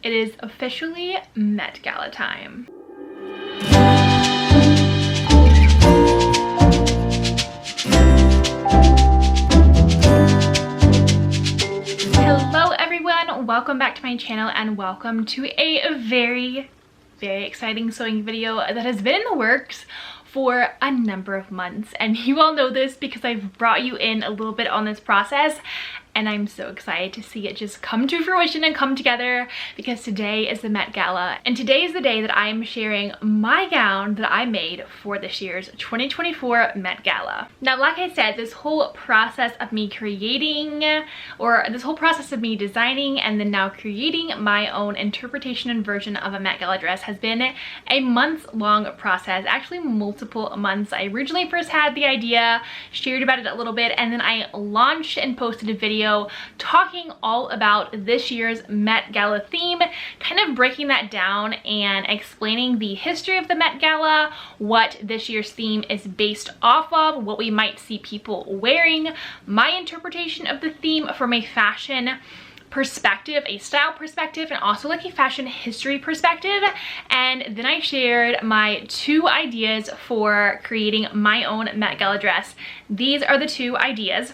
it is officially Met Gala time. Hello everyone, welcome back to my channel and welcome to a very exciting sewing video that has been in the works for a number of months, and you all know this because I've brought you in a little bit on this process, and I'm so excited to see it just come to fruition and come together because today is the Met Gala, and today is the day that I am sharing my gown that I made for this year's 2024 Met Gala. Now, like I said, this whole process of me creating, or this whole process of me designing and then now creating my own interpretation and version of a Met Gala dress has been a months-long process, actually multiple months. I originally first had the idea, shared about it a little bit, and then I launched and posted a video talking all about this year's Met Gala theme, kind of breaking that down and explaining the history of the Met Gala, what this year's theme is based off of, what we might see people wearing, my interpretation of the theme from a fashion perspective, a style perspective, and also like a fashion history perspective. And then I shared my 2 ideas for creating my own Met Gala dress. These are the 2 ideas.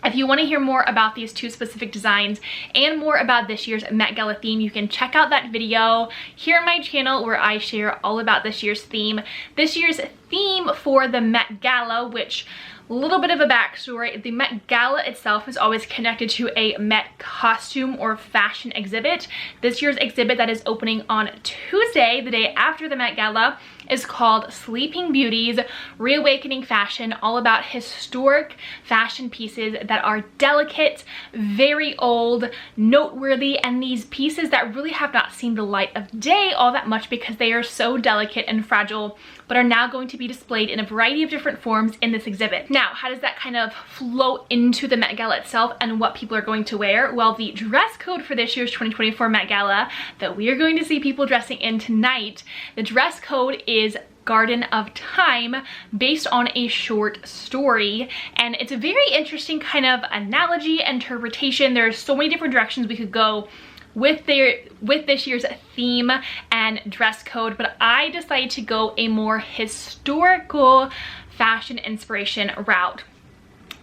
If you want to hear more about these 2 specific designs and more about this year's Met Gala theme, you can check out that video here on my channel where I share all about this year's theme. This year's theme for the Met Gala, which, a little bit of a backstory, the Met Gala itself is always connected to a Met costume or fashion exhibit. This year's exhibit that is opening on Tuesday, the day after the Met Gala, is called Sleeping Beauties, Reawakening Fashion, all about historic fashion pieces that are delicate, very old, noteworthy, and these pieces that really have not seen the light of day all that much because they are so delicate and fragile, but are now going to be displayed in a variety of different forms in this exhibit. Now, how does that kind of flow into the Met Gala itself and what people are going to wear? Well, the dress code for this year's 2024 Met Gala that we are going to see people dressing in tonight, the dress code is Garden of Time, based on a short story, and it's a very interesting kind of analogy, interpretation. There's so many different directions we could go with this year's theme and dress code, but I decided to go a more historical fashion inspiration route.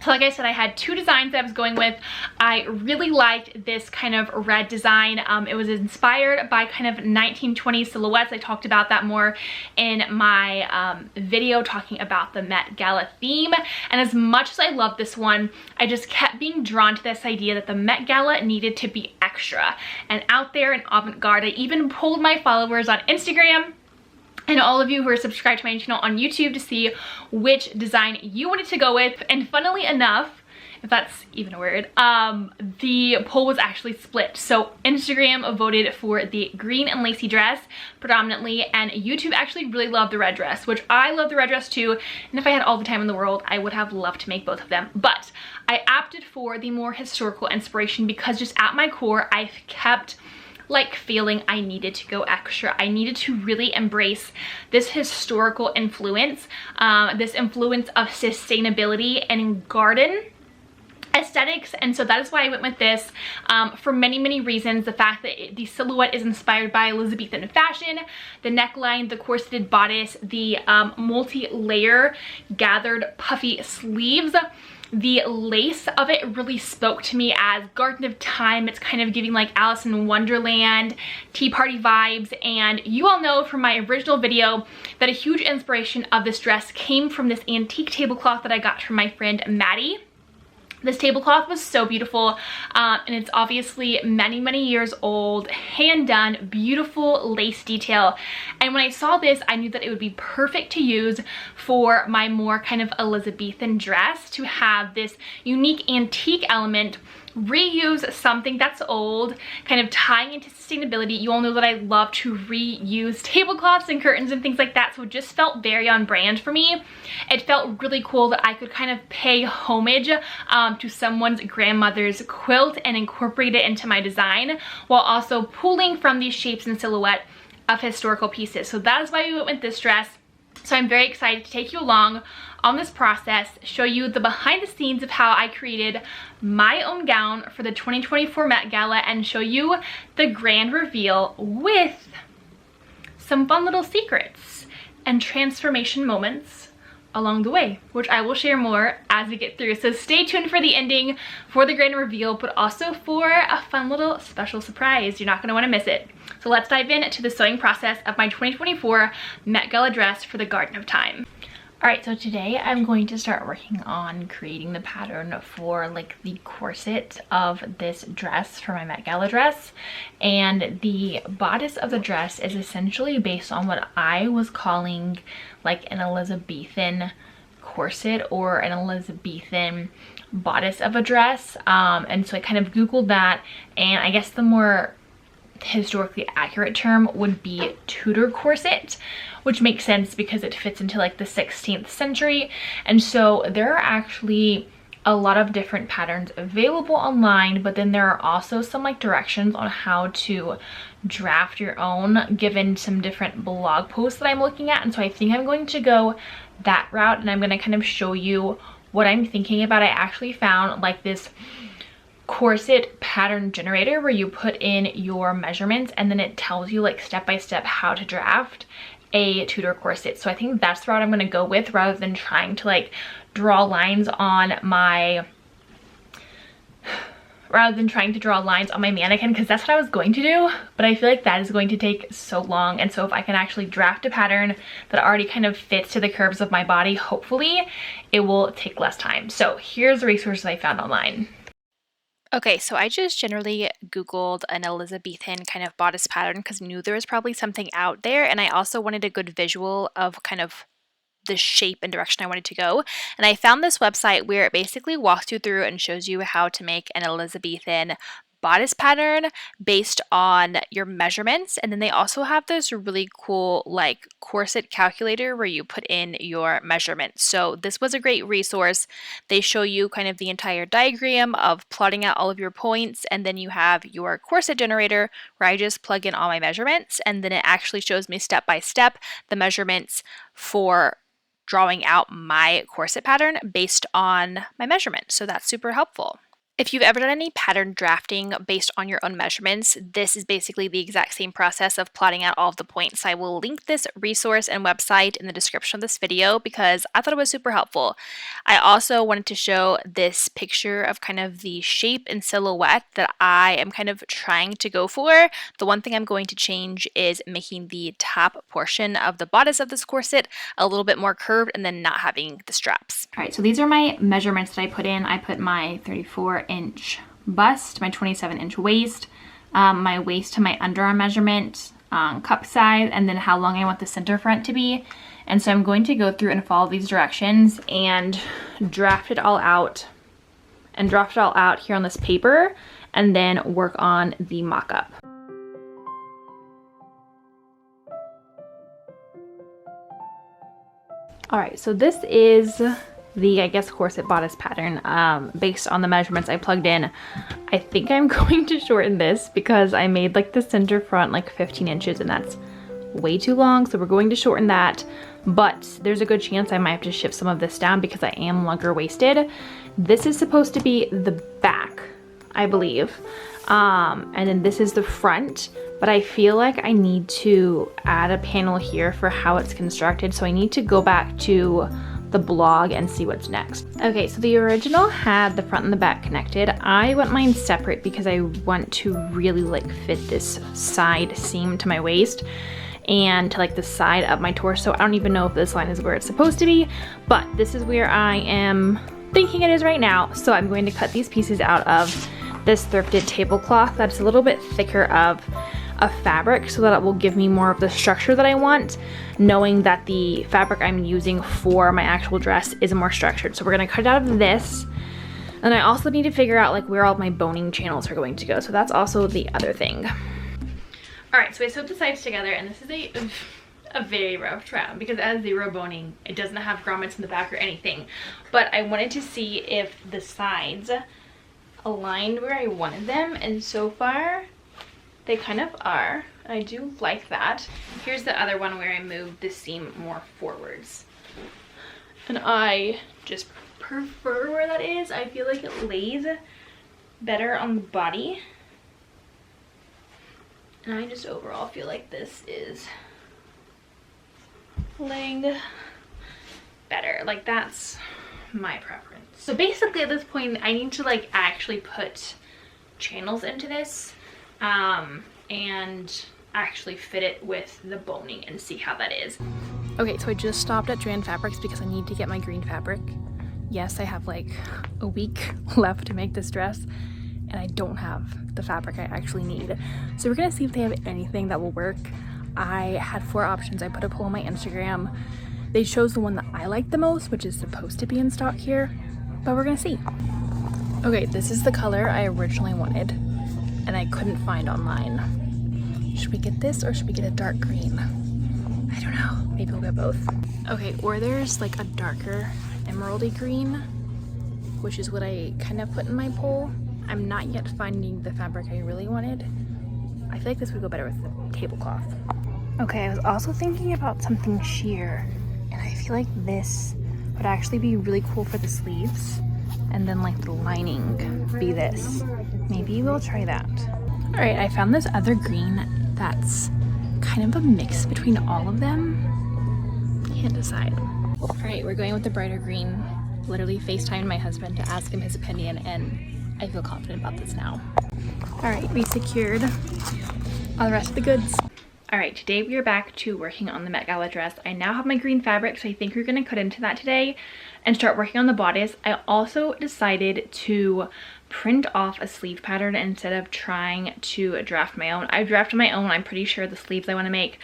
So like I said, I had 2 designs that I was going with. I really liked this kind of red design. It was inspired by kind of 1920s silhouettes. I talked about that more in my video talking about the Met Gala theme. And as much as I love this one, I just kept being drawn to this idea that the Met Gala needed to be extra and out there and avant-garde. I even pulled my followers on Instagram and all of you who are subscribed to my channel on YouTube to see which design you wanted to go with. And funnily enough, if that's even a word, the poll was actually split. So Instagram voted for the green and lacy dress predominantly, and YouTube actually really loved the red dress, which I love the red dress too. And if I had all the time in the world, I would have loved to make both of them. But I opted for the more historical inspiration because just at my core, I've kept like feeling I needed to go extra. I needed to really embrace this historical influence, this influence of sustainability and garden aesthetics, and so that is why I went with this for many reasons. The fact that the silhouette is inspired by Elizabethan fashion, the neckline, the corseted bodice, the multi-layer gathered puffy sleeves. The lace of it really spoke to me as Garden of Time. It's kind of giving like Alice in Wonderland, tea party vibes, and you all know from my original video that a huge inspiration of this dress came from this antique tablecloth that I got from my friend Maddie. This tablecloth was so beautiful, and it's obviously many years old, hand done, beautiful lace detail. And when I saw this, I knew that it would be perfect to use for my more kind of Elizabethan dress, to have this unique antique element, reuse something that's old, kind of tying into sustainability. You all know that I love to reuse tablecloths and curtains and things like that, so it just felt very on brand for me. It felt really cool that I could kind of pay homage to someone's grandmother's quilt and incorporate it into my design, while also pulling from these shapes and silhouette of historical pieces. So that is why we went with this dress. So I'm very excited to take you along on this process, show you the behind the scenes of how I created my own gown for the 2024 Met Gala, and show you the grand reveal with some fun little secrets and transformation moments along the way, which I will share more as we get through. So stay tuned for the ending, for the grand reveal, but also for a fun little special surprise. You're not going to want to miss it. So let's dive into the sewing process of my 2024 Met Gala dress for the Garden of Time. Alright, so today I'm going to start working on creating the pattern for like the corset of this dress for my Met Gala dress. And the bodice of the dress is essentially based on what I was calling like an Elizabethan corset or an Elizabethan bodice of a dress. And so I kind of Googled that, and I guess the more historically accurate term would be Tudor corset, which makes sense because it fits into like the 16th century. And so there are actually a lot of different patterns available online, but then there are also some like directions on how to draft your own given some different blog posts that I'm looking at. And so I think I'm going to go that route, and I'm going to kind of show you what I'm thinking about. I actually found like this corset pattern generator where you put in your measurements and then it tells you like step by step how to draft a Tudor corset. So I think that's the route I'm going to go with, rather than trying to like draw lines on my mannequin, because that's what I was going to do, but I feel like that is going to take so long. And so if I can actually draft a pattern that already kind of fits to the curves of my body, hopefully it will take less time. So here's the resources I found online. Okay, so I just generally Googled an Elizabethan kind of bodice pattern because I knew there was probably something out there, and I also wanted a good visual of kind of the shape and direction I wanted to go. And I found this website where it basically walks you through and shows you how to make an Elizabethan bodice pattern based on your measurements. And then they also have this really cool like corset calculator where you put in your measurements. So this was a great resource. They show you kind of the entire diagram of plotting out all of your points, and then you have your corset generator where I just plug in all my measurements, and then it actually shows me step by step the measurements for drawing out my corset pattern based on my measurements. So that's super helpful. If you've ever done any pattern drafting based on your own measurements, this is basically the exact same process of plotting out all of the points. I will link this resource and website in the description of this video because I thought it was super helpful. I also wanted to show this picture of kind of the shape and silhouette that I am kind of trying to go for. The one thing I'm going to change is making the top portion of the bodice of this corset a little bit more curved and then not having the straps. All right, so these are my measurements that I put in. I put my 34-inch bust, my 27-inch waist, my waist to my underarm measurement, cup size, and then how long I want the center front to be. And so I'm going to go through and follow these directions and draft it all out here on this paper, and then work on the mock-up. All right, so this is the, I guess, corset bodice pattern based on the measurements I plugged in. I think I'm going to shorten this because I made like the center front like 15 inches and that's way too long. So we're going to shorten that, but there's a good chance I might have to shift some of this down because I am longer waisted. This is supposed to be the back, I believe. And then this is the front, but I feel like I need to add a panel here for how it's constructed. So I need to go back to the blog and see what's next. Okay, so the original had the front and the back connected. I want mine separate because I want to really like fit this side seam to my waist and to like the side of my torso. I don't even know if this line is where it's supposed to be, but this is where I am thinking it is right now. So I'm going to cut these pieces out of this thrifted tablecloth that's a little bit thicker of fabric so that it will give me more of the structure that I want, knowing that the fabric I'm using for my actual dress is more structured. So we're gonna cut it out of this. And I also need to figure out like where all of my boning channels are going to go. So that's also the other thing. All right, so I sewed the sides together, and this is a very rough trap because it has zero boning. It doesn't have grommets in the back or anything. But I wanted to see if the sides aligned where I wanted them, and so far They kind of are. I do like that. Here's the other one where I moved the seam more forwards. And I just prefer where that is. I feel like it lays better on the body. And I just overall feel like this is laying better. Like, that's my preference. So basically at this point I need to like actually put channels into this and actually fit it with the boning and see how that is. Okay, so I just stopped at Joann Fabrics because I need to get my green fabric. Yes, I have like a week left to make this dress and I don't have the fabric I actually need. So we're gonna see if they have anything that will work. I had 4 options. I put a poll on my Instagram. They chose the one that I like the most, which is supposed to be in stock here, but we're gonna see. Okay, this is the color I originally wanted and I couldn't find online. Should we get this or should we get a dark green? I don't know, maybe we'll get both. Okay, or there's like a darker emeraldy green, which is what I kind of put in my poll. I'm not yet finding the fabric I really wanted. I feel like this would go better with the tablecloth. Okay, I was also thinking about something sheer, and I feel like this would actually be really cool for the sleeves, and then like the lining be this. Maybe we'll try that. All right, I found this other green that's kind of a mix between all of them. Can't decide. All right, we're going with the brighter green. Literally FaceTimed my husband to ask him his opinion, and I feel confident about this now. All right, we secured all the rest of the goods. All right, today we are back to working on the Met Gala dress. I now have my green fabric, so I think we're gonna cut into that today and start working on the bodice. I also decided to print off a sleeve pattern instead of trying to draft my own. I've drafted my own. I'm pretty sure the sleeves I wanna make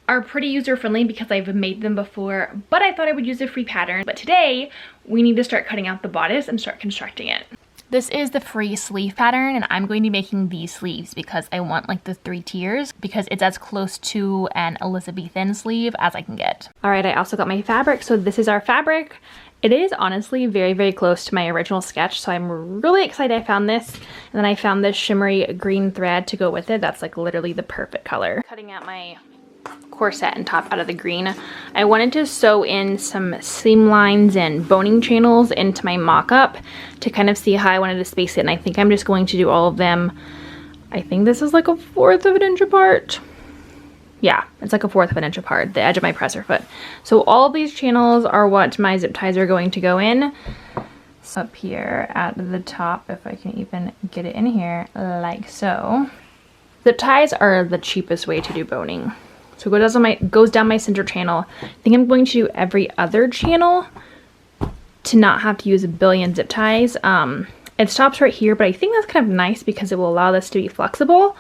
are pretty user-friendly because I've made them before, but I thought I would use a free pattern. But today we need to start cutting out the bodice and start constructing it. This is the free sleeve pattern, and I'm going to be making these sleeves because I want like the 3 tiers because it's as close to an Elizabethan sleeve as I can get. All right, I also got my fabric. So this is our fabric. It is honestly very, very close to my original sketch, so I'm really excited I found this. And then I found this shimmery green thread to go with it. That's like literally the perfect color. Cutting out my corset and top out of the green. I wanted to sew in some seam lines and boning channels into my mock-up to kind of see how I wanted to space it, and I think I'm just going to do all of them. I think this is like 1/4 of an inch apart. Yeah, it's like 1/4 of an inch apart, the edge of my presser foot. So all of these channels are what my zip ties are going to go in. So up here at the top, if I can even get it in here, like so. Zip ties are the cheapest way to do boning. So it goes down my center channel. I think I'm going to do every other channel to not have to use a billion zip ties. It stops right here, but I think that's kind of nice because it will allow this to be flexible,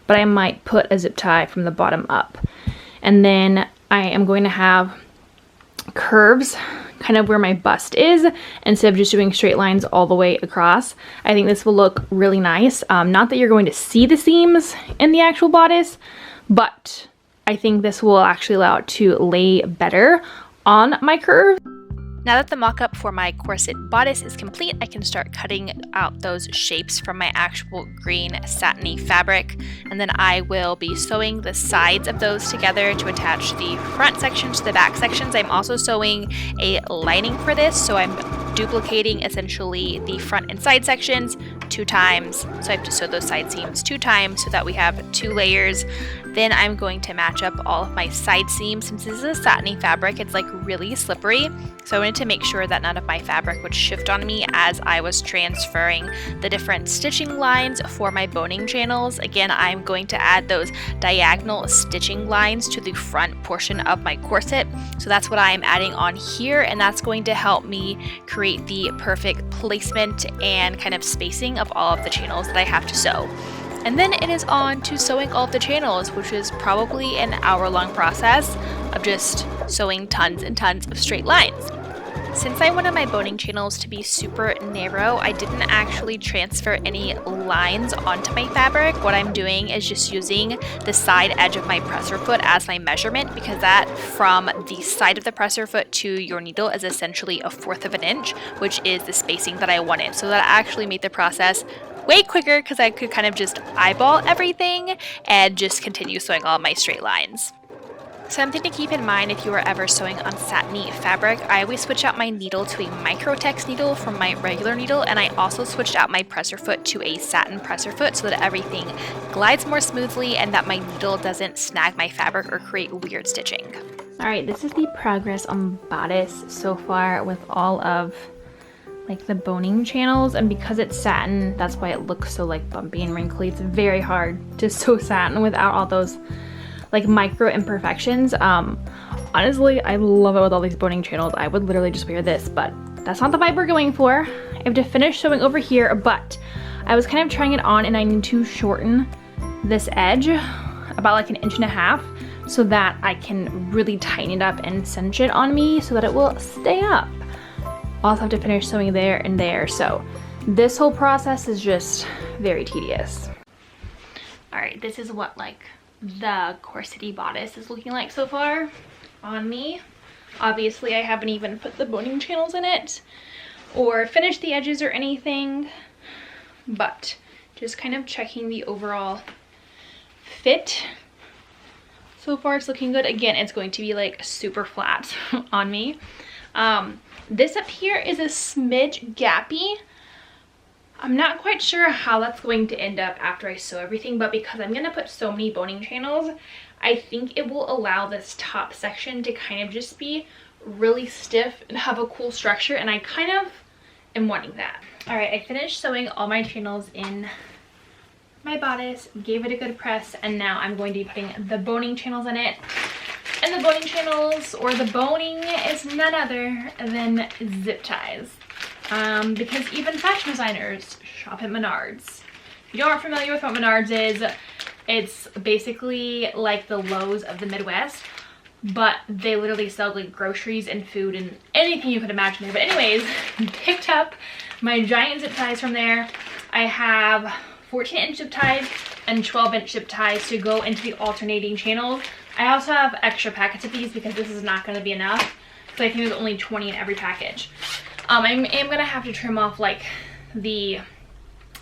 but I might put a zip tie from the bottom up. And then I am going to have curves kind of where my bust is instead of just doing straight lines all the way across. I think this will look really nice. Not that you're going to see the seams in the actual bodice, but I think this will actually allow it to lay better on my curve. Now that the mock-up for my corset bodice is complete, I can start cutting out those shapes from my actual green satiny fabric, and then I will be sewing the sides of those together to attach the front sections to the back sections. I'm also sewing a lining for this, so I'm duplicating essentially the front and side sections 2 times. So I have to sew those side seams 2 times so that we have 2 layers. Then I'm going to match up all of my side seams. Since this is a satiny fabric, it's like really slippery. So I wanted to make sure that none of my fabric would shift on me as I was transferring the different stitching lines for my boning channels. Again, I'm going to add those diagonal stitching lines to the front portion of my corset. So that's what I'm adding on here, and that's going to help me create the perfect placement and kind of spacing of all of the channels that I have to sew. And then it is on to sewing all of the channels, which is probably an hour-long process of just sewing tons and tons of straight lines. Since I wanted my boning channels to be super narrow, I didn't actually transfer any lines onto my fabric. What I'm doing is just using the side edge of my presser foot as my measurement, because that from the side of the presser foot to your needle is essentially 1/4 of an inch, which is the spacing that I wanted. So that actually made the process way quicker because I could kind of just eyeball everything and just continue sewing all my straight lines. Something to keep in mind if you are ever sewing on satiny fabric, I always switch out my needle to a microtex needle from my regular needle, and I also switched out my presser foot to a satin presser foot so that everything glides more smoothly and that my needle doesn't snag my fabric or create weird stitching. Alright, this is the progress on Bodice so far with all of like the boning channels, and because it's satin, that's why it looks so like bumpy and wrinkly. It's very hard to sew satin without all those like micro imperfections. Honestly, I love it with all these boning channels. I would literally just wear this, but that's not the vibe we're going for. I have to finish sewing over here, but I was kind of trying it on and I need to shorten this edge about like 1.5 inches so that I can really tighten it up and cinch it on me so that it will stay up. Also have to finish sewing there and there, so this whole process is just very tedious. All right, this is what like the corsety bodice is looking like so far on me. Obviously I haven't even put the boning channels in it or finished the edges or anything, but just kind of checking the overall fit. So far it's looking good. Again, it's going to be like super flat on me. This up here is a smidge gappy. I'm not quite sure how that's going to end up after I sew everything, but because I'm going to put so many boning channels, I think it will allow this top section to kind of just be really stiff and have a cool structure, and I kind of am wanting that. All right, I finished sewing all my channels in my bodice, gave it a good press, and now I'm going to be putting the boning channels in it. And the boning channels, or the boning, is none other than zip ties. Because even fashion designers shop at Menards. If you aren't familiar with what Menards is, it's basically like the Lowe's of the Midwest, but they literally sell like groceries and food and anything you could imagine there. But anyways, picked up my giant zip ties from there. I have 14-inch zip ties and 12-inch zip ties to go into the alternating channels. I also have extra packets of these because this is not going to be enough, because I think there's only 20 in every package. I am going to have to trim off like the,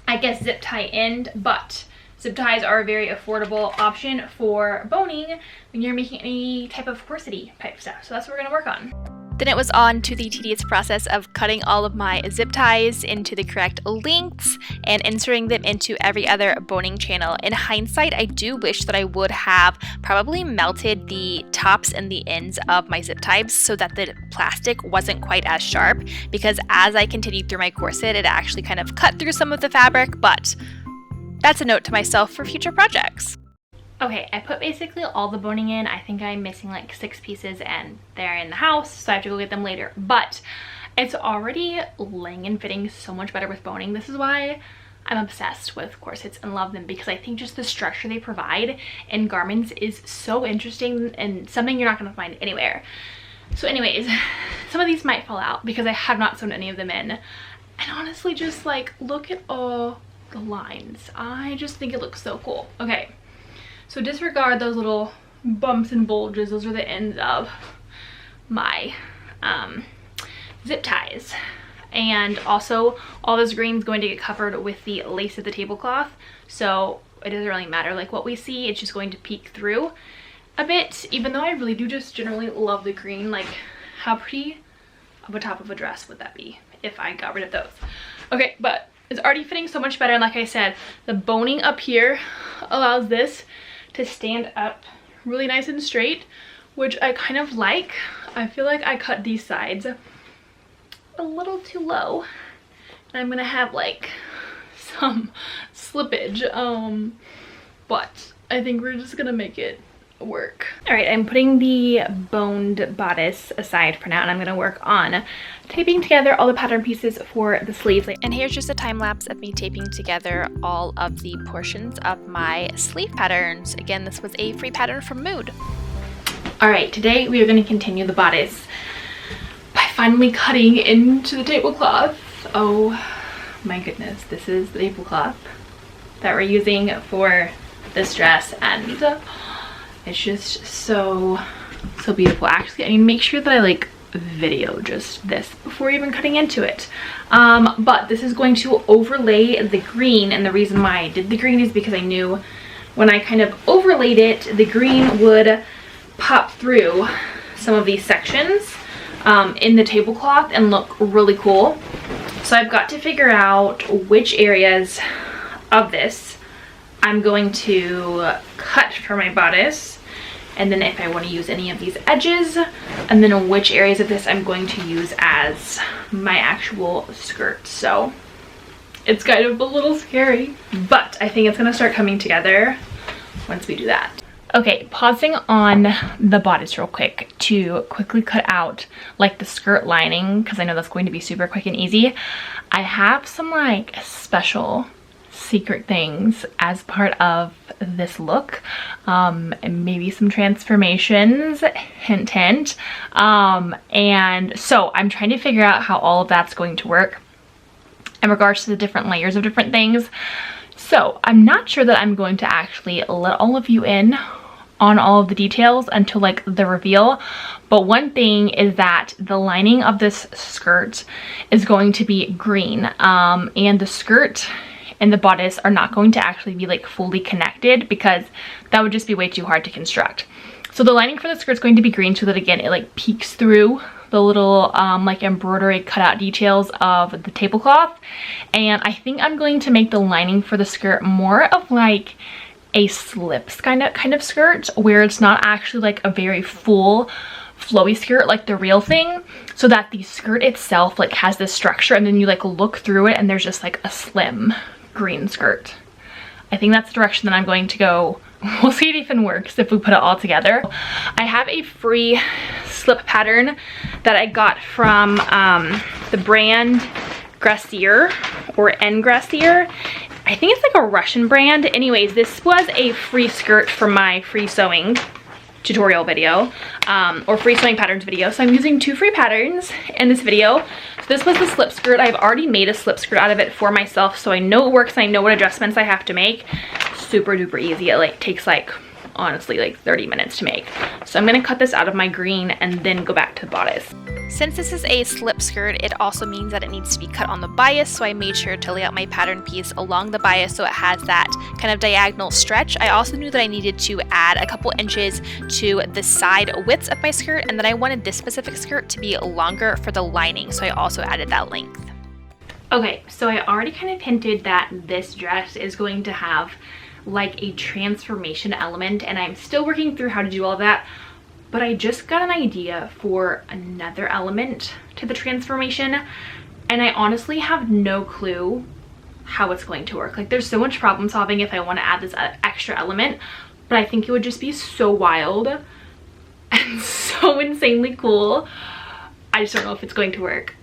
I guess, zip tie end, but zip ties are a very affordable option for boning when you're making any type of corsety type stuff. So that's what we're going to work on. Then it was on to the tedious process of cutting all of my zip ties into the correct lengths and inserting them into every other boning channel. In hindsight, I do wish that I would have probably melted the tops and the ends of my zip ties so that the plastic wasn't quite as sharp, because as I continued through my corset, it actually kind of cut through some of the fabric, but that's a note to myself for future projects. Okay, I put basically all the boning in. I think I'm missing like 6 pieces and they're in the house, so I have to go get them later. But it's already laying and fitting so much better with boning. This is why I'm obsessed with corsets and love them, because I think just the structure they provide in garments is so interesting and something you're not going to find anywhere. So anyways, some of these might fall out because I have not sewn any of them in. And honestly, just like look at all the lines. I just think it looks so cool. Okay. So disregard those little bumps and bulges. Those are the ends of my zip ties. And also all this green is going to get covered with the lace of the tablecloth. So it doesn't really matter like what we see. It's just going to peek through a bit, even though I really do just generally love the green. Like how pretty of a top of a dress would that be if I got rid of those? Okay, but it's already fitting so much better. And like I said, the boning up here allows this to stand up really nice and straight, which I kind of like. I feel like I cut these sides a little too low and I'm gonna have like some slippage, but I think we're just gonna make it work. All right, I'm putting the boned bodice aside for now, and I'm gonna work on taping together all the pattern pieces for the sleeves. And here's just a time lapse of me taping together all of the portions of my sleeve patterns. Again, this was a free pattern from Mood. All right, today we are going to continue the bodice by finally cutting into the tablecloth. Oh my goodness, this is the tablecloth that we're using for this dress, and it's just so beautiful. Actually, I need to make sure that I like video, just this, before even cutting into it. But this is going to overlay the green, and the reason why I did the green is because I knew when I kind of overlaid it, the green would pop through some of these sections in the tablecloth and look really cool. So I've got to figure out which areas of this I'm going to cut for my bodice, and then if I want to use any of these edges, and then which areas of this I'm going to use as my actual skirt. So it's kind of a little scary, but I think it's going to start coming together once we do that. Okay, pausing on the bodice real quick to quickly cut out like the skirt lining, because I know that's going to be super quick and easy. I have some like special secret things as part of this look, and maybe some transformations, hint hint, and so I'm trying to figure out how all of that's going to work in regards to the different layers of different things. So I'm not sure that I'm going to actually let all of you in on all of the details until like the reveal, but one thing is that the lining of this skirt is going to be green, and the skirt and the bodice are not going to actually be like fully connected, because that would just be way too hard to construct. So the lining for the skirt is going to be green, so that again it like peeks through the little like embroidery cutout details of the tablecloth. And I think I'm going to make the lining for the skirt more of like a slips kind of skirt, where it's not actually like a very full flowy skirt like the real thing, so that the skirt itself like has this structure, and then you like look through it and there's just like a slim green skirt. I think that's the direction that I'm going to go. We'll see if it even works if we put it all together. I have a free slip pattern that I got from the brand Gracier, or N Gracier. I think it's like a Russian brand. Anyways, this was a free skirt for my free sewing tutorial video, or free sewing patterns video. So I'm using 2 free patterns in this video. So this was the slip skirt. I've already made a slip skirt out of it for myself, so I know it works. I know what adjustments I have to make. Super duper easy. It like takes like honestly like 30 minutes to make. So I'm gonna cut this out of my green and then go back to the bodice. Since this is a slip skirt, it also means that it needs to be cut on the bias, so I made sure to lay out my pattern piece along the bias so it has that kind of diagonal stretch. I also knew that I needed to add a couple inches to the side widths of my skirt, and then I wanted this specific skirt to be longer for the lining, so I also added that length. Okay, so I already kind of hinted that this dress is going to have like a transformation element, and I'm still working through how to do all that. But I just got an idea for another element to the transformation, and I honestly have no clue how it's going to work. Like, there's so much problem solving if I want to add this extra element, but I think it would just be so wild and so insanely cool. I just don't know if it's going to work.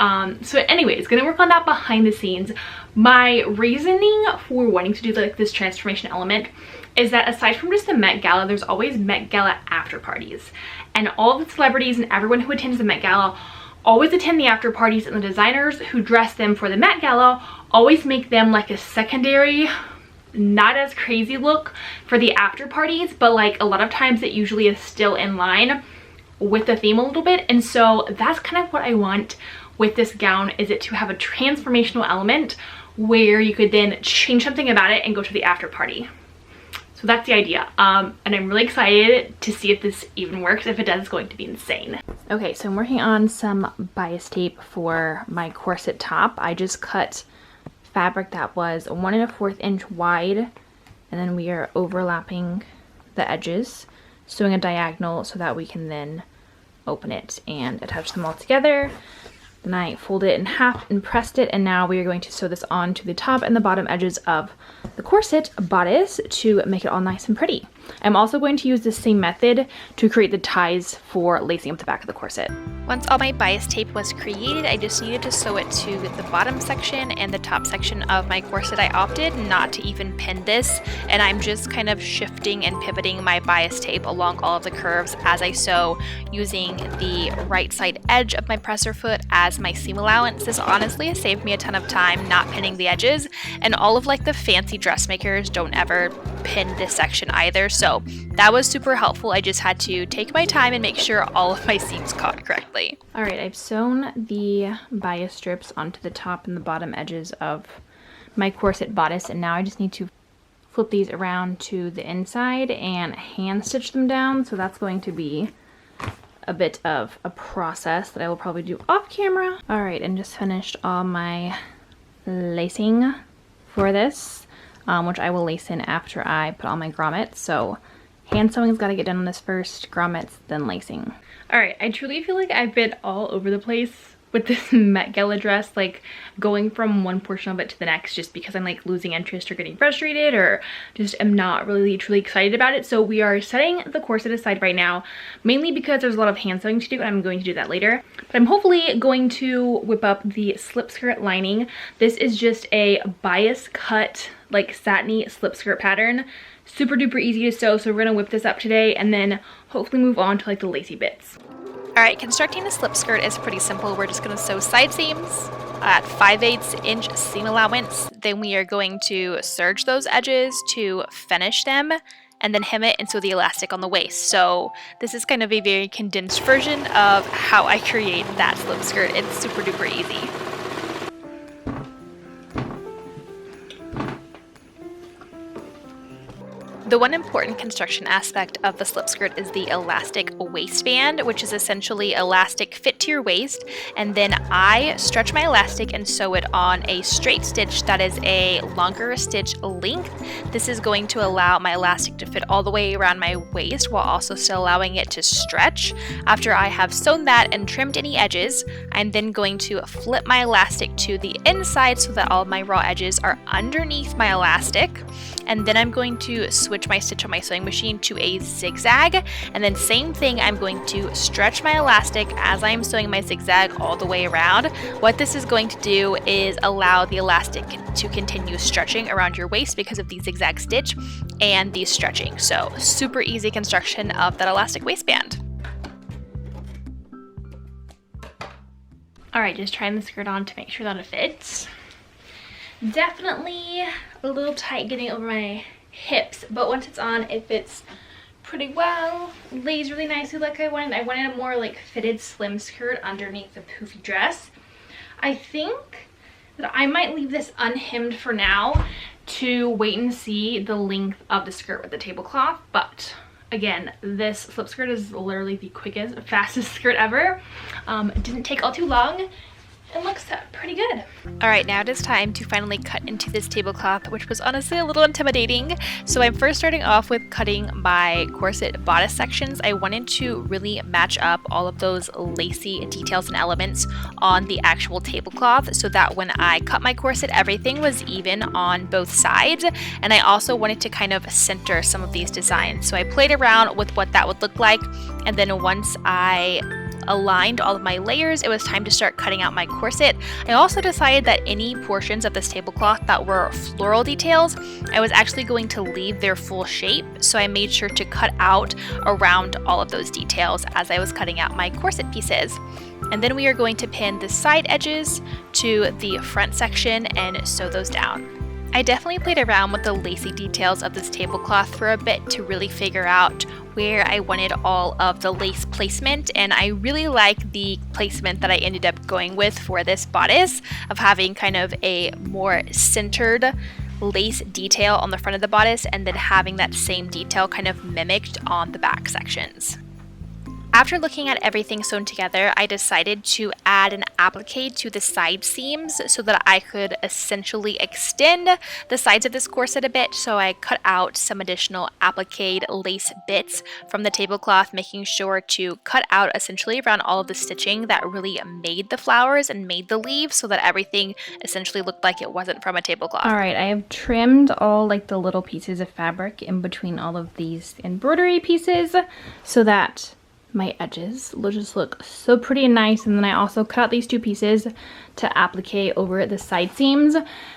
So anyways, gonna work on that behind the scenes. My reasoning for wanting to do like this transformation element is that aside from just the Met Gala, there's always Met Gala after parties, and all the celebrities and everyone who attends the Met Gala always attend the after parties, and the designers who dress them for the Met Gala always make them like a secondary, not as crazy look for the after parties, but like a lot of times it usually is still in line with the theme a little bit. And so that's kind of what I want with this gown, is it to have a transformational element where you could then change something about it and go to the after party. So that's the idea, and I'm really excited to see if this even works. If it does, it's going to be insane. Okay, so I'm working on some bias tape for my corset top. I just cut fabric that was 1 1/4 inch wide, and then we are overlapping the edges, sewing a diagonal so that we can then open it and attach them all together. Then I folded it in half and pressed it, and now we are going to sew this on to the top and the bottom edges of the corset bodice to make it all nice and pretty. I'm also going to use the same method to create the ties for lacing up the back of the corset. Once all my bias tape was created, I just needed to sew it to the bottom section and the top section of my corset. I opted not to even pin this, and I'm just kind of shifting and pivoting my bias tape along all of the curves as I sew, using the right side edge of my presser foot as my seam allowance. This honestly has saved me a ton of time not pinning the edges, and all of like the fancy dressmakers don't ever pin this section either, So that was super helpful. I just had to take my time and make sure all of my seams caught correctly. All right, I've sewn the bias strips onto the top and the bottom edges of my corset bodice, and now I just need to flip these around to the inside and hand stitch them down. So that's going to be a bit of a process that I will probably do off camera. All right, and just finished all my lacing for this, which I will lace in after I put on my grommets. So hand sewing's got to get done on this first, grommets, then lacing. All right, I truly feel like I've been all over the place with this Met Gala dress, like going from one portion of it to the next, just because I'm like losing interest or getting frustrated or just am not really truly excited about it. So we are setting the corset aside right now, mainly because there's a lot of hand sewing to do, and I'm going to do that later. But I'm hopefully going to whip up the slip skirt lining. This is just a bias cut, like satiny slip skirt pattern. Super duper easy to sew, so we're gonna whip this up today and then hopefully move on to like the lacy bits. Alright, constructing the slip skirt is pretty simple. We're just going to sew side seams at 5/8 inch seam allowance. Then we are going to serge those edges to finish them and then hem it and sew the elastic on the waist. So this is kind of a very condensed version of how I create that slip skirt. It's super duper easy. The one important construction aspect of the slip skirt is the elastic waistband, which is essentially elastic fit to your waist, and then I stretch my elastic and sew it on a straight stitch that is a longer stitch length. This is going to allow my elastic to fit all the way around my waist while also still allowing it to stretch. After I have sewn that and trimmed any edges, I'm then going to flip my elastic to the inside so that all of my raw edges are underneath my elastic. And then I'm going to switch my stitch on my sewing machine to a zigzag, and then same thing, I'm going to stretch my elastic as I'm sewing my zigzag all the way around. What this is going to do is allow the elastic to continue stretching around your waist because of the zigzag stitch and the stretching. So super easy construction of that elastic waistband. All right, just trying the skirt on to make sure that it fits. Definitely a little tight getting over my hips, but once it's on, it fits pretty well. Lays really nicely like I wanted. I wanted a more like fitted slim skirt underneath the poofy dress. I think that I might leave this unhemmed for now to wait and see the length of the skirt with the tablecloth, but again, this slip skirt is literally the quickest, fastest skirt ever. It didn't take all too long. It looks pretty good. All right, now it is time to finally cut into this tablecloth, which was honestly a little intimidating. So I'm first starting off with cutting my corset bodice sections. I wanted to really match up all of those lacy details and elements on the actual tablecloth so that when I cut my corset, everything was even on both sides. And I also wanted to kind of center some of these designs. So I played around with what that would look like. And then once I aligned all of my layers, it was time to start cutting out my corset. I also decided that any portions of this tablecloth that were floral details, I was actually going to leave their full shape, so I made sure to cut out around all of those details as I was cutting out my corset pieces. And then we are going to pin the side edges to the front section and sew those down. I definitely played around with the lacy details of this tablecloth for a bit to really figure out where I wanted all of the lace placement, and I really like the placement that I ended up going with for this bodice of having kind of a more centered lace detail on the front of the bodice and then having that same detail kind of mimicked on the back sections. After looking at everything sewn together, I decided to add an applique to the side seams so that I could essentially extend the sides of this corset a bit. So I cut out some additional applique lace bits from the tablecloth, making sure to cut out essentially around all of the stitching that really made the flowers and made the leaves so that everything essentially looked like it wasn't from a tablecloth. All right, I have trimmed all like the little pieces of fabric in between all of these embroidery pieces so that my edges will just look so pretty and nice. And then I also cut out these two pieces to applique over the side seams.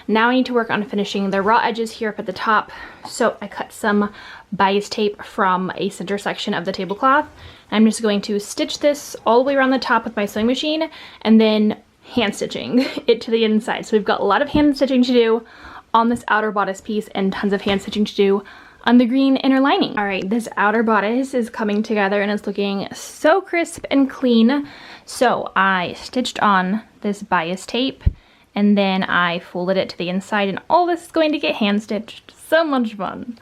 Now I need to work on finishing the raw edges here up at the top. So I cut some bias tape from a center section of the tablecloth. I'm just going to stitch this all the way around the top with my sewing machine and then hand stitching it to the inside. So we've got a lot of hand stitching to do on this outer bodice piece and tons of hand stitching to do on the green inner lining. All right, this outer bodice is coming together and it's looking so crisp and clean. So I stitched on this bias tape and then I folded it to the inside, and all this is going to get hand stitched. So much fun.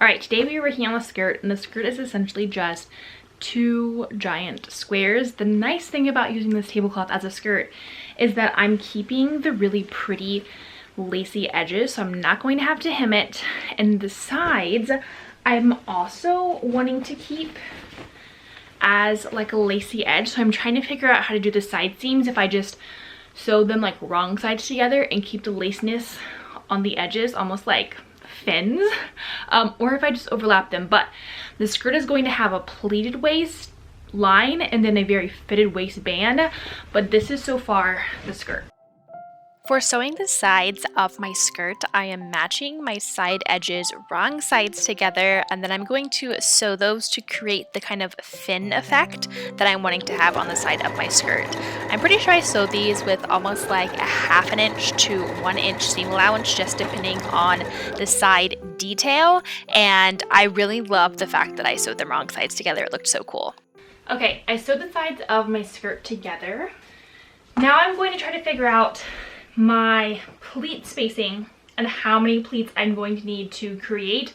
All right, today we are working on the skirt, and the skirt is essentially just 2 giant squares. The nice thing about using this tablecloth as a skirt is that I'm keeping the really pretty lacy edges, so I'm not going to have to hem it. And the sides I'm also wanting to keep as like a lacy edge, so I'm trying to figure out how to do the side seams if I just sew them like wrong sides together and keep the laciness on the edges almost like fins, or if I just overlap them. But the skirt is going to have a pleated waist line and then a very fitted waistband, but this is so far the skirt. For sewing the sides of my skirt, I am matching my side edges wrong sides together, and then I'm going to sew those to create the kind of fin effect that I'm wanting to have on the side of my skirt. I'm pretty sure I sewed these with almost like a 1/2 inch to 1 inch seam allowance, just depending on the side detail, and I really love the fact that I sewed them wrong sides together. It looked so cool. Okay, I sewed the sides of my skirt together. Now I'm going to try to figure out my pleat spacing and how many pleats I'm going to need to create.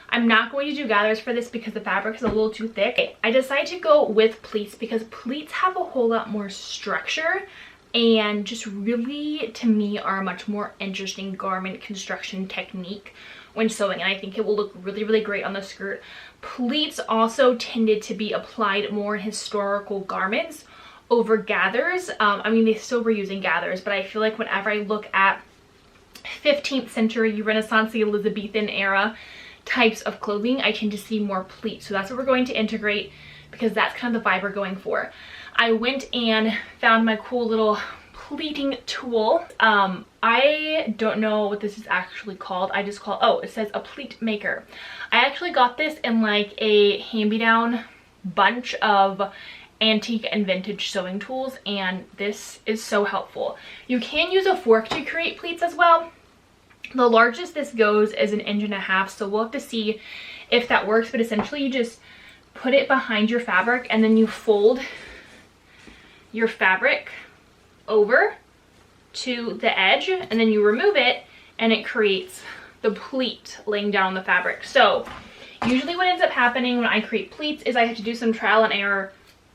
I'm not going to do gathers for this because the fabric is a little too thick. I decided to go with pleats because pleats have a whole lot more structure and just really, to me, are a much more interesting garment construction technique when sewing, and I think it will look really, really great on the skirt. Pleats also tended to be applied more in historical garments over gathers. I mean, they still were using gathers, but I feel like whenever I look at 15th century, Renaissance, Elizabethan era types of clothing, I tend to see more pleats. So that's what we're going to integrate because that's kind of the vibe we're going for. I went and found my cool little pleating tool. I don't know what this is actually called. I just call, oh, it says a pleat maker. I actually got this in like a hand-me-down bunch of antique and vintage sewing tools, and this is so helpful. You can use a fork to create pleats as well. The largest this goes is 1.5 inches, so we'll have to see if that works, but essentially you just put it behind your fabric and then you fold your fabric over to the edge and then you remove it and it creates the pleat laying down on the fabric. So usually what ends up happening when I create pleats is I have to do some trial and error,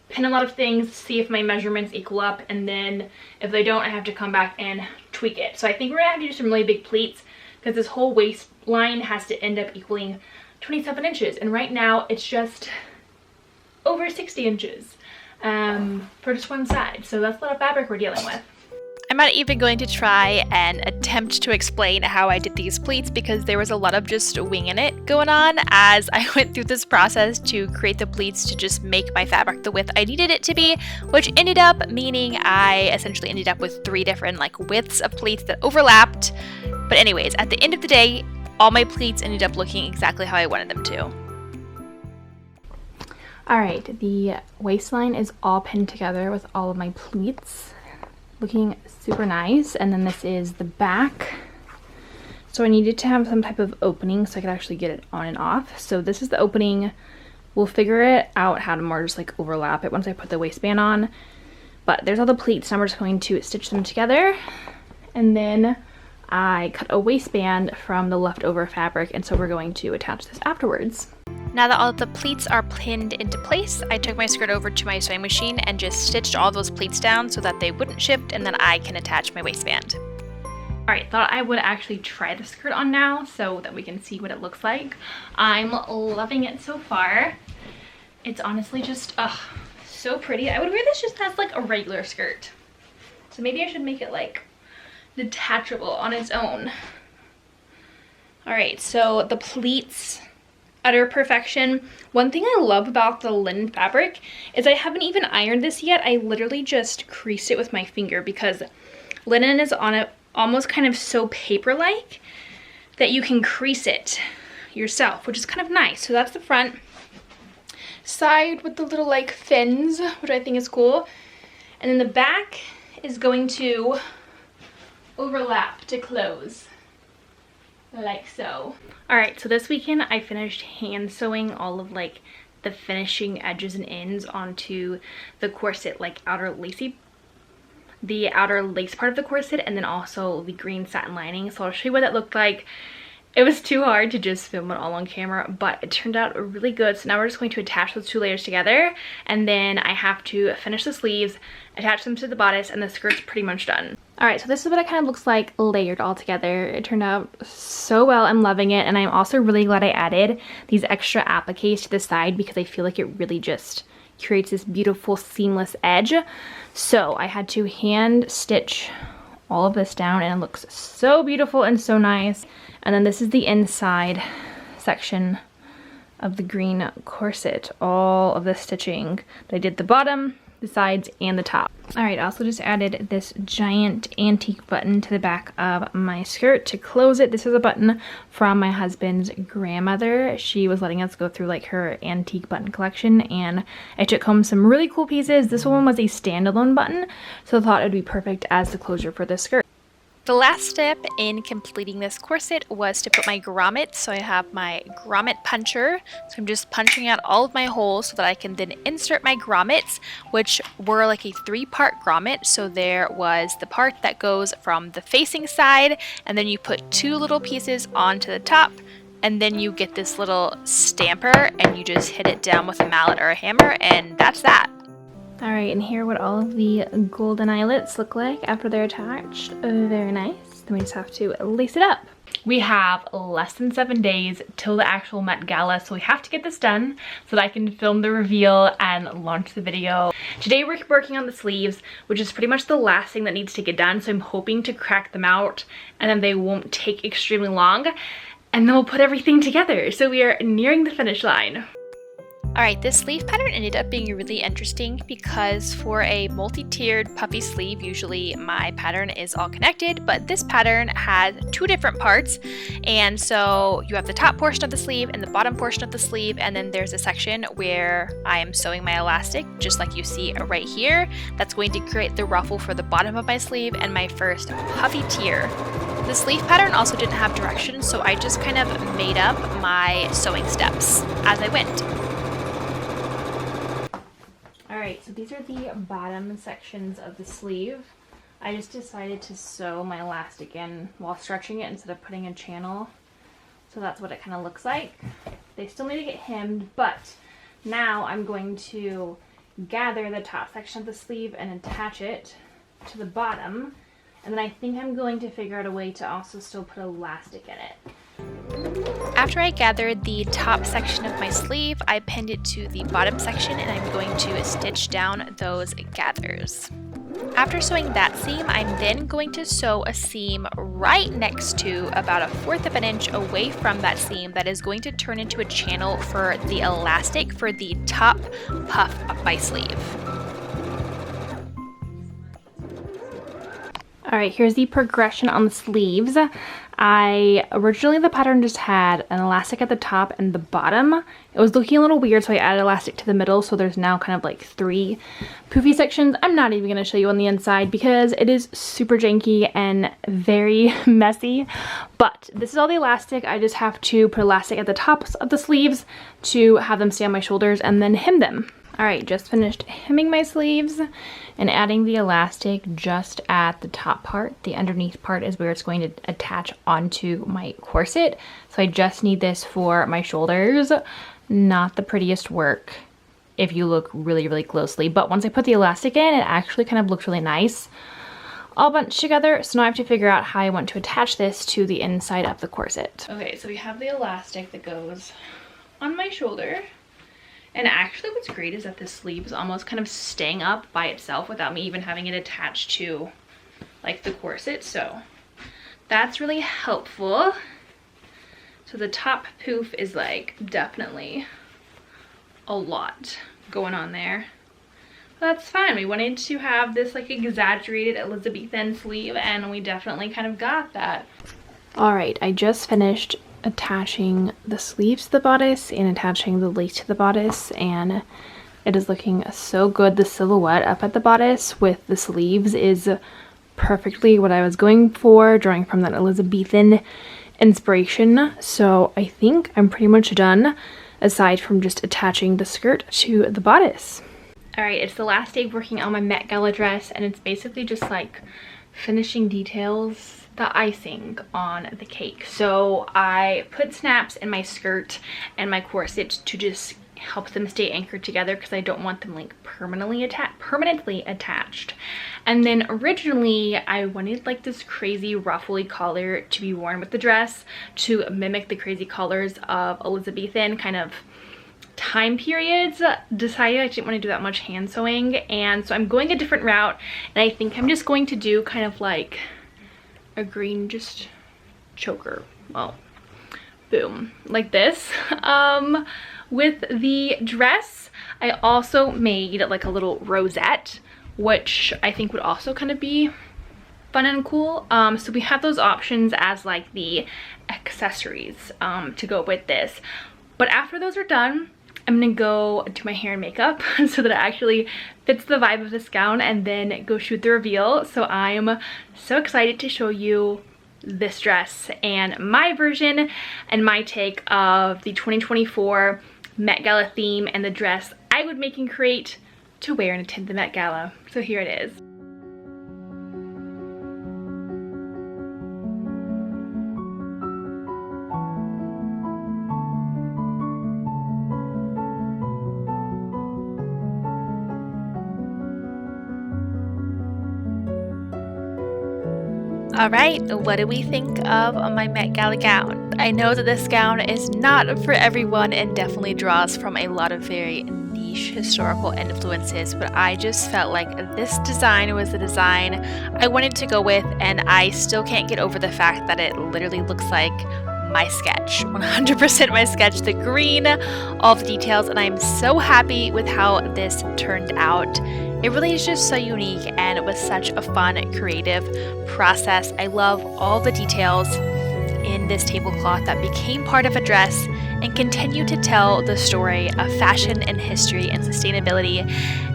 pin a lot of things, see if my measurements equal up, and then if they don't, I have to come back and tweak it. So I think we're gonna have to do some really big pleats because this whole waistline has to end up equaling 27 inches, and right now it's just over 60 inches for just one side. So that's a lot of fabric we're dealing with. I'm not even going to try and attempt to explain how I did these pleats because there was a lot of just winging it going on as I went through this process to create the pleats to just make my fabric the width I needed it to be, which ended up meaning I essentially ended up with 3 different like widths of pleats that overlapped. But anyways, at the end of the day, all my pleats ended up looking exactly how I wanted them to. All right, the waistline is all pinned together with all of my pleats, looking super nice. And then this is the back. So I needed to have some type of opening so I could actually get it on and off. So this is the opening. We'll figure it out how to more just like overlap it once I put the waistband on. But there's all the pleats. Now we're just going to stitch them together. And then I cut a waistband from the leftover fabric, and so we're going to attach this afterwards. Now that all of the pleats are pinned into place, I took my skirt over to my sewing machine and just stitched all those pleats down so that they wouldn't shift, and then I can attach my waistband. Alright, thought I would actually try the skirt on now so that we can see what it looks like. I'm loving it so far. It's honestly just so pretty. I would wear this just as like a regular skirt. So maybe I should make it like detachable on its own. Alright, so the pleats, utter perfection. One thing I love about the linen fabric is I haven't even ironed this yet. I literally just creased it with my finger because linen is on it almost kind of so paper-like that you can crease it yourself, which is kind of nice. So that's the front side with the little like fins, which I think is cool. And then the back is going to overlap to close. like so. All right, so this weekend I finished hand sewing all of like the finishing edges and ends onto the corset, like the outer lace part of the corset, and then also the green satin lining. So I'll show you what that looked like. It was too hard to just film it all on camera, but it turned out really good. So now we're just going to attach those two layers together, and then I have to finish the sleeves, attach them to the bodice, and the skirt's pretty much done. All right, so this is what it kind of looks like layered all together. It turned out so well. I'm loving it, and I'm also really glad I added these extra appliques to the side because I feel like it really just creates this beautiful seamless edge. So I had to hand stitch all of this down, and it looks so beautiful and so nice. And then this is the inside section of the green corset, all of the stitching. I did the bottom, the sides, and the top. All right, I also just added this giant antique button to the back of my skirt to close it. This is a button from my husband's grandmother. She was letting us go through like her antique button collection, and I took home some really cool pieces. This one was a standalone button, so I thought it would be perfect as the closure for the skirt. The last step in completing this corset was to put my grommets. So I have my grommet puncher. So I'm just punching out all of my holes so that I can then insert my grommets, which were like a 3-part grommet. So there was the part that goes from the facing side, and then you put 2 little pieces onto the top, and then you get this little stamper and you just hit it down with a mallet or a hammer, and that's that. All right, and here what all of the golden eyelets look like after they're attached. Very nice. Then we just have to lace it up. We have less than 7 days till the actual Met Gala, so we have to get this done so that I can film the reveal and launch the video. Today we're working on the sleeves, which is pretty much the last thing that needs to get done, so I'm hoping to crack them out and then they won't take extremely long, and then we'll put everything together. So we are nearing the finish line. Alright, this sleeve pattern ended up being really interesting because for a multi-tiered puffy sleeve, usually my pattern is all connected, but this pattern has 2 different parts. And so you have the top portion of the sleeve and the bottom portion of the sleeve, and then there's a section where I am sewing my elastic, just like you see right here. That's going to create the ruffle for the bottom of my sleeve and my first puffy tier. The sleeve pattern also didn't have directions, so I just kind of made up my sewing steps as I went. Alright, so these are the bottom sections of the sleeve. I just decided to sew my elastic in while stretching it instead of putting a channel. So that's what it kind of looks like. They still need to get hemmed, but now I'm going to gather the top section of the sleeve and attach it to the bottom. And then I think I'm going to figure out a way to also still put elastic in it. After I gathered the top section of my sleeve, I pinned it to the bottom section, and I'm going to stitch down those gathers. After sewing that seam, I'm then going to sew a seam right next to, about 1/4 of an inch away from that seam, that is going to turn into a channel for the elastic for the top puff of my sleeve. Alright, here's the progression on the sleeves. Originally the pattern just had an elastic at the top and the bottom. It was looking a little weird, so I added elastic to the middle, so there's now kind of like 3 poofy sections. I'm not even going to show you on the inside because it is super janky and very messy, but this is all the elastic. I just have to put elastic at the tops of the sleeves to have them stay on my shoulders and then hem them. Alright, just finished hemming my sleeves and adding the elastic just at the top part. The underneath part is where it's going to attach onto my corset. So I just need this for my shoulders. Not the prettiest work if you look really, really closely. But once I put the elastic in, it actually kind of looks really nice all bunched together. So now I have to figure out how I want to attach this to the inside of the corset. Okay, so we have the elastic that goes on my shoulder. And actually what's great is that this sleeve is almost kind of staying up by itself without me even having it attached to like the corset. So that's really helpful. So the top poof is like definitely a lot going on there. But that's fine. We wanted to have this like exaggerated Elizabethan sleeve, and we definitely kind of got that. All right, I just finished attaching the sleeves to the bodice and attaching the lace to the bodice, and it is looking so good. The silhouette up at the bodice with the sleeves is perfectly what I was going for, drawing from that Elizabethan inspiration. So I think I'm pretty much done, aside from just attaching the skirt to the bodice. All right, it's the last day working on my Met Gala dress, and it's basically just like finishing details, the icing on the cake. So I put snaps in my skirt and my corset to just help them stay anchored together, because I don't want them like permanently attached. And then originally I wanted like this crazy ruffly collar to be worn with the dress to mimic the crazy colors of Elizabethan kind of time periods. Decided I didn't want to do that much hand sewing, and so I'm going a different route, and I think I'm just going to do kind of like a green just choker, well, boom, like this. With the dress I also made like a little rosette, which I think would also kind of be fun and cool. So we have those options as like the accessories to go with this. But after those are done, I'm gonna go do my hair and makeup so that it actually fits the vibe of this gown, and then go shoot the reveal. So I'm so excited to show you this dress and my version and my take of the 2024 Met Gala theme and the dress I would make and create to wear and attend the Met Gala. So here it is. Alright, what do we think of my Met Gala gown? I know that this gown is not for everyone and definitely draws from a lot of very niche historical influences, but I just felt like this design was the design I wanted to go with, and I still can't get over the fact that it literally looks like my sketch, 100% my sketch, the green, all the details, and I'm so happy with how this turned out. It really is just so unique, and it was such a fun, creative process. I love all the details in this tablecloth that became part of a dress and continue to tell the story of fashion and history and sustainability.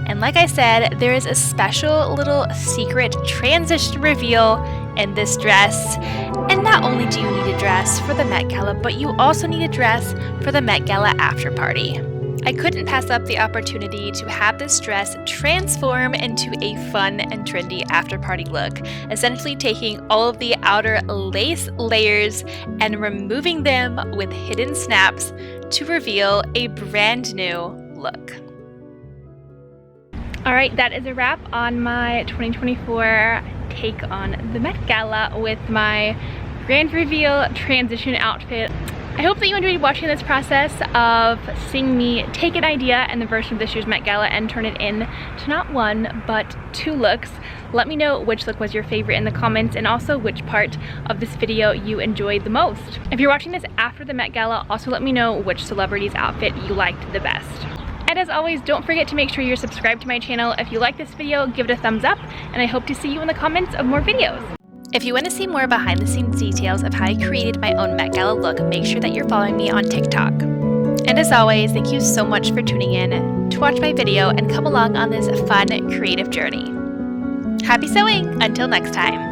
And like I said, there is a special little secret transition reveal in this dress. And not only do you need a dress for the Met Gala, but you also need a dress for the Met Gala after party. I couldn't pass up the opportunity to have this dress transform into a fun and trendy after-party look, essentially taking all of the outer lace layers and removing them with hidden snaps to reveal a brand new look. Alright, that is a wrap on my 2024 take on the Met Gala with my grand reveal transition outfit. I hope that you enjoyed watching this process of seeing me take an idea and the version of this year's Met Gala and turn it in to not one, but two looks. Let me know which look was your favorite in the comments, and also which part of this video you enjoyed the most. If you're watching this after the Met Gala, also let me know which celebrity's outfit you liked the best. And as always, don't forget to make sure you're subscribed to my channel. If you like this video, give it a thumbs up, and I hope to see you in the comments of more videos. If you want to see more behind the scenes details of how I created my own Met Gala look, make sure that you're following me on TikTok. And as always, thank you so much for tuning in to watch my video and come along on this fun, creative journey. Happy sewing! Until next time.